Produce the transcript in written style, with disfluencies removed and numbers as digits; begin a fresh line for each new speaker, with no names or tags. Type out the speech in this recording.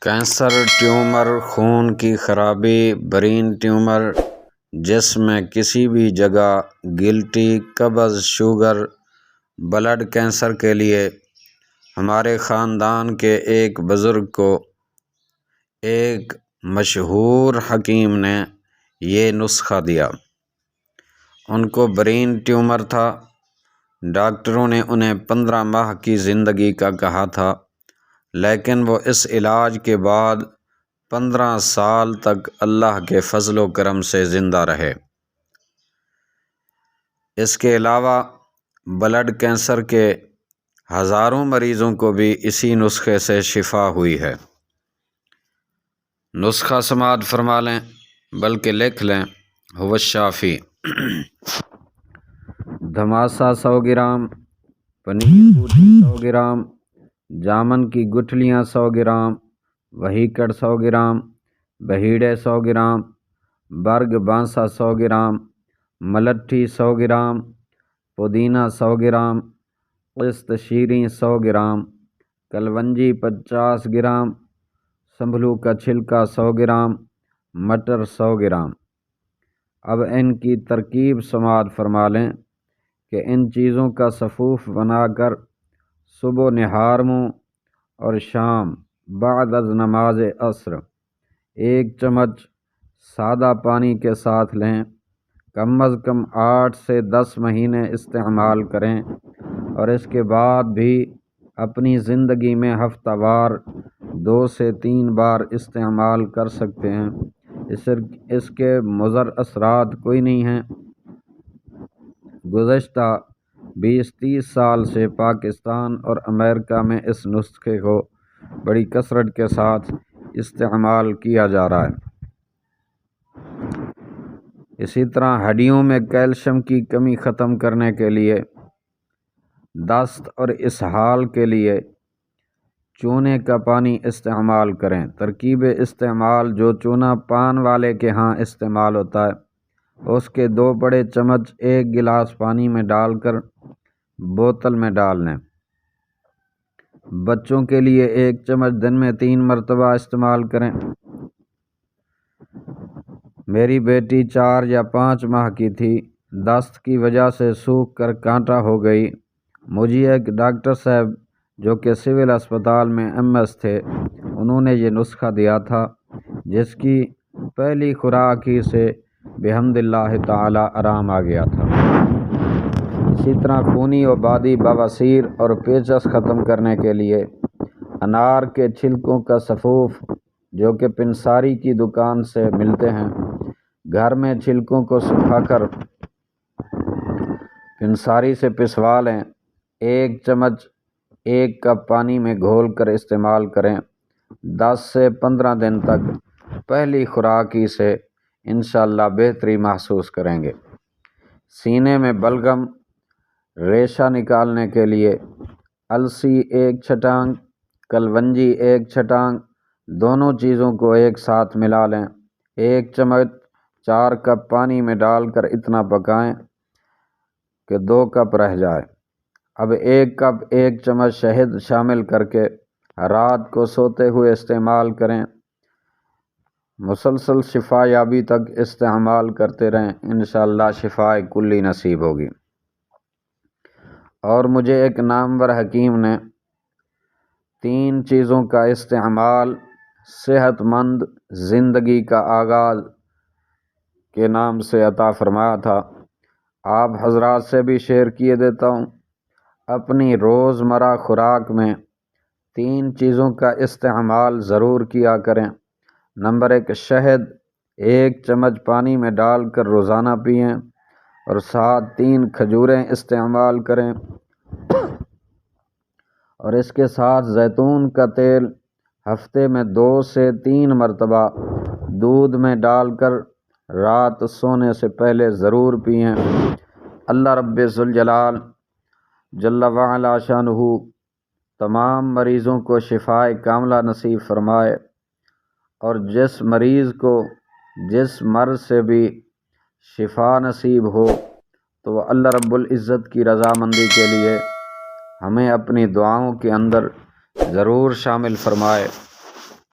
Cancer, tumour, خون کی خرابی، برین ٹیومر، جسم میں کسی بھی جگہ، گلٹی، قبض، شوگر، بلڈ کینسر کے لیے ہمارے خاندان کے ایک بزرگ کو ایک مشہور حکیم نے یہ نسخہ دیا۔ ان کو برین ٹیومر تھا۔ ڈاکٹروں نے انہیں 15 ماہ کی زندگی کا کہا تھا، لیکن وہ اس علاج کے بعد 15 سال تک اللہ کے فضل و کرم سے زندہ رہے۔ اس کے علاوہ بلڈ کینسر کے ہزاروں مریضوں کو بھی اسی نسخے سے شفا ہوئی ہے۔ نسخہ سماعت فرما لیں، بلکہ لکھ لیں۔ هو الشافی: دھماسا 100 گرام، پنیر بوٹی 100 گرام، جامن کی گٹھلیاں 100 گرام، وہیکڑ 100 گرام، بہیڑے 100 گرام، برگ بانسا 100 گرام، ملٹھی 100 گرام، پودینہ 100 گرام، قسط شیریں 100 گرام، کلونجی 50 گرام، سنبھلو کا چھلکا 100 گرام، مٹر 100 گرام۔ اب ان کی ترکیب سماعت فرما لیں کہ ان چیزوں کا صفوف بنا کر صبح نہار منہ اور شام بعد از نماز عصر 1 چمچ سادہ پانی کے ساتھ لیں۔ کم از کم 8 سے 10 مہینے استعمال کریں، اور اس کے بعد بھی اپنی زندگی میں ہفتہ وار 2 سے 3 بار استعمال کر سکتے ہیں۔ اس کے مضر اثرات کوئی نہیں ہیں۔ گزشتہ 20-30 سال سے پاکستان اور امریکہ میں اس نسخے کو بڑی کثرت کے ساتھ استعمال کیا جا رہا ہے۔ اسی طرح ہڈیوں میں کیلشیم کی کمی ختم کرنے کے لیے، دست اور اسہال کے لیے چونے کا پانی استعمال کریں۔ ترکیب استعمال: جو چونا پان والے کے ہاں استعمال ہوتا ہے، اس کے 2 بڑے چمچ 1 گلاس پانی میں ڈال کر بوتل میں ڈال لیں۔ بچوں کے لیے 1 چمچ دن میں 3 مرتبہ استعمال کریں۔ میری بیٹی 4 یا 5 ماہ کی تھی، دست کی وجہ سے سوکھ کر کانٹا ہو گئی۔ مجھے ایک ڈاکٹر صاحب جو کہ سول اسپتال میں MS تھے، انہوں نے یہ نسخہ دیا تھا، جس کی پہلی خوراک ہی سے بحمد اللہ تعالی آرام آ گیا تھا۔ اسی طرح خونی آبادی، بواسیر اور پیچس ختم کرنے کے لیے انار کے چھلکوں کا صفوف، جو کہ پنساری کی دکان سے ملتے ہیں، گھر میں چھلکوں کو سکھا کر پنساری سے پسوا لیں۔ 1 چمچ 1 کپ پانی میں گھول کر استعمال کریں۔ 10 سے 15 دن تک پہلی خوراک ہی سے انشاءاللہ بہتری محسوس کریں گے۔ سینے میں بلغم، ریشہ نکالنے کے لیے السی 1 چھٹانگ، کلونجی 1 چھٹانگ، دونوں چیزوں کو ایک ساتھ ملا لیں۔ 1 چمچ 4 کپ پانی میں ڈال کر اتنا پکائیں کہ 2 کپ رہ جائے۔ اب 1 کپ 1 چمچ شہد شامل کر کے رات کو سوتے ہوئے استعمال کریں۔ مسلسل شفا یابی تک استعمال کرتے رہیں، انشاءاللہ شفاء کلی نصیب ہوگی۔ اور مجھے ایک نامور حکیم نے 3 چیزوں کا استعمال صحت مند زندگی کا آغاز کے نام سے عطا فرمایا تھا۔ آپ حضرات سے بھی شیئر کیے دیتا ہوں۔ اپنی روزمرہ خوراک میں 3 چیزوں کا استعمال ضرور کیا کریں۔ نمبر 1، شہد 1 چمچ پانی میں ڈال کر روزانہ پئیں، اور ساتھ 3 کھجوریں استعمال کریں، اور اس کے ساتھ زیتون کا تیل ہفتے میں 2 سے 3 مرتبہ دودھ میں ڈال کر رات سونے سے پہلے ضرور پئیں۔ اللہ رب ذوالجلال جل وعلا شانہ تمام مریضوں کو شفاء کاملہ نصیب فرمائے، اور جس مریض کو جس مرض سے بھی شفا نصیب ہو تو وہ اللہ رب العزت کی رضامندی کے لیے ہمیں اپنی دعاؤں کے اندر ضرور شامل فرمائے۔